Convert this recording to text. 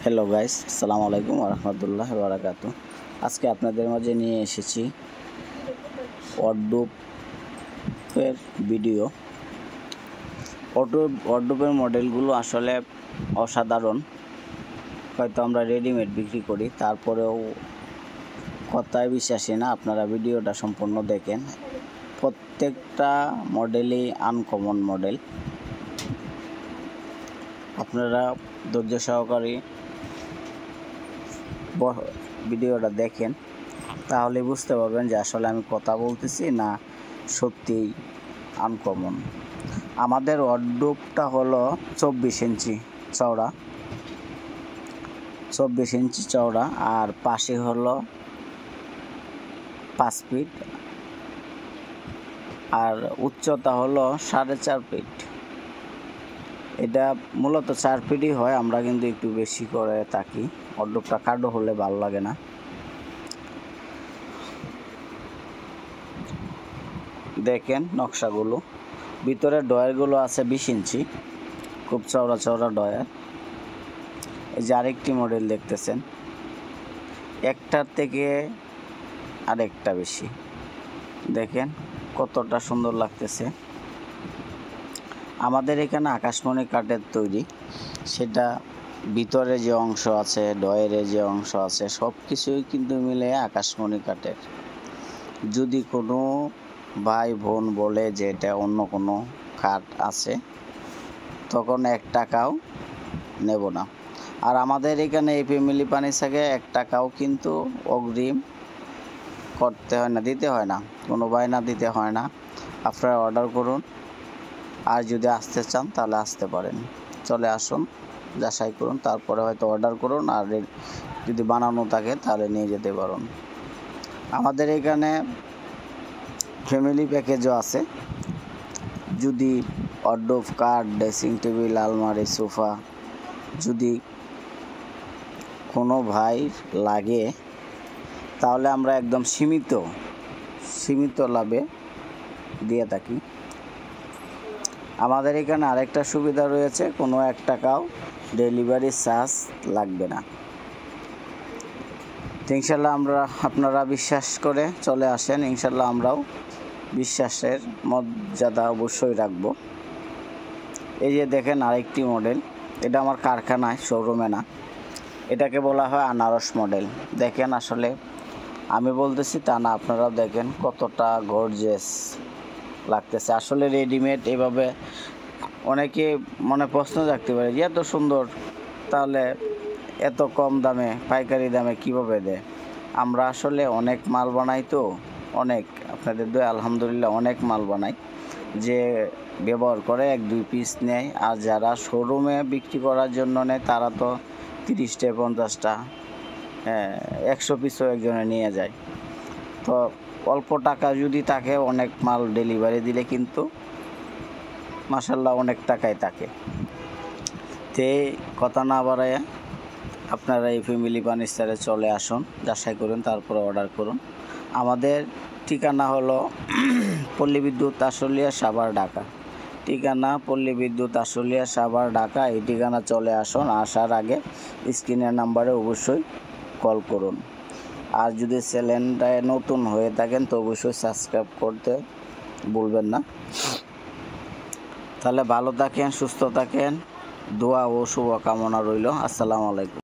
Hello guys, আসসালামু আলাইকুম ওয়া রাহমাতুল্লাহি ওয়া বারাকাতুহু। আজকে আপনাদের মাঝে নিয়ে এসেছি ওয়ারড্রোবের ভিডিও। ওয়ারড্রোবের মডেলগুলো আসলে অসাধারণ। হয়তো আমরা রেডিমেড বিক্রি করি, তারপরেও কথায় বিশ্বাসী না। আপনারা ভিডিওটা সম্পূর্ণ দেখেন। প্রত্যেকটা মডেলই আনকমন মডেল। আপনারা ধৈর্য সহকারে ভিডিওটা দেখেন, তাহলে বুঝতে পারবেন যে আসলে আমি কথা বলতেছি না সত্যিই আনকমন। আমাদের ওয়ারড্রোবটা হলো 24 ইঞ্চি চওড়া, 24 ইঞ্চি চওড়া, আর পাশে হলো 5 ফিট, আর উচ্চতা হলো 4.5 ফিট। এটা মূলত 4 ফিটই হয়, আমরা কিন্তু একটু বেশি করে থাকি। ওয়ারড্রোবটা খাটো হলে ভালো লাগে না। দেখেন নকশাগুলো, ভিতরে ডয়ারগুলো আছে 20 ইঞ্চি, খুব চওড়া চওড়া ডয়ার। এই যে আরেকটি মডেল দেখতেছেন, একটার থেকে আরেকটা বেশি। দেখেন কতটা সুন্দর লাগতেছে। আমাদের এখানে আকাশমণি কাঠের তৈরি, সেটা ভিতরে যে অংশ আছে, ডয়ারে যে অংশ আছে, সব কিছুই কিন্তু মিলে আকাশমণি কাঠের। যদি কোনো ভাই বোন বলে যে এটা অন্য কোনো কাঠ আছে, তখন 1 টাকাও নেব না। আর আমাদের এখানে এই ফ্যামিলি ফার্নিচারে 1 টাকাও কিন্তু অগ্রিম করতে হয় না, দিতে হয় না, কোনো বায়না দিতে হয় না। আপনারা অর্ডার করুন, আর যদি আসতে চান তাহলে আসতে পারেন। চলে আসুন, যাচাই করুন, তারপরে হয়তো অর্ডার করুন, আর যদি বানানো থাকে তাহলে নিয়ে যেতে পারুন। আমাদের এখানে ফ্যামিলি প্যাকেজও আছে। যদি ওয়ারড্রোব, কাঠ, ড্রেসিং টেবিল, আলমারি, সোফা যদি কোনো ভাই লাগে, তাহলে আমরা একদম সীমিত লাভে দিয়ে থাকি। আমাদের এখানে আরেকটা সুবিধা রয়েছে, কোনো 1 টাকাও ডেলিভারি চার্জ লাগবে না। ইনশাল্লাহ আপনারা বিশ্বাস করে চলে আসেন, ইনশাল্লাহ আমরাও বিশ্বাসের মর্যাদা অবশ্যই রাখব। এই যে দেখেন আরেকটি মডেল, এটা আমার কারখানায়, শোরুমে না। এটাকে বলা হয় আনারস মডেল। দেখেন, আসলে আমি বলতেছি তা না, আপনারাও দেখেন কতটা গর্জিয়াস লাগতেছে। আসলে রেডিমেড এভাবে অনেকে মনে প্রশ্ন রাখতে পারে যে এত সুন্দর, তাহলে এত কম দামে, পাইকারি দামে কিভাবে দেয়? আমরা আসলে অনেক মাল বানাই, তো অনেক, আপনাদের দোয়া আলহামদুলিল্লাহ অনেক মাল বানাই, যে ব্যবহার করে 1-2 পিস নেয়। আর যারা শোরুমে বিক্রি করার জন্য নেয়, তারা তো 30টা 50টা 100 পিসও একজনে নিয়ে যায়। তো অল্প টাকা যদি থাকে, অনেক মাল ডেলিভারি দিলে কিন্তু মাশাল্লাহ অনেক টাকাই থাকে। তে কথা না বাড়ায় আপনারা এই ফ্যামিলি ফার্নিচারে চলে আসুন, যাচাই করুন, তারপরে অর্ডার করুন। আমাদের ঠিকানা হলো পল্লী বিদ্যুৎ আশুলিয়া, সাভার, ঢাকা। ঠিকানা পল্লী বিদ্যুৎ আশুলিয়া, সাভার, ঢাকা। এই ঠিকানা চলে আসুন। আসার আগে স্ক্রিনের নাম্বারে অবশ্যই কল করুন। আর যদি চ্যানেলটায় নতুন হয়ে থাকেন তো অবশ্যই সাবস্ক্রাইব করতে ভুলবেন না। তাহলে ভালো থাকেন, সুস্থ থাকেন, দোয়া ও শুভকামনা রইল। আসসালামু আলাইকুম।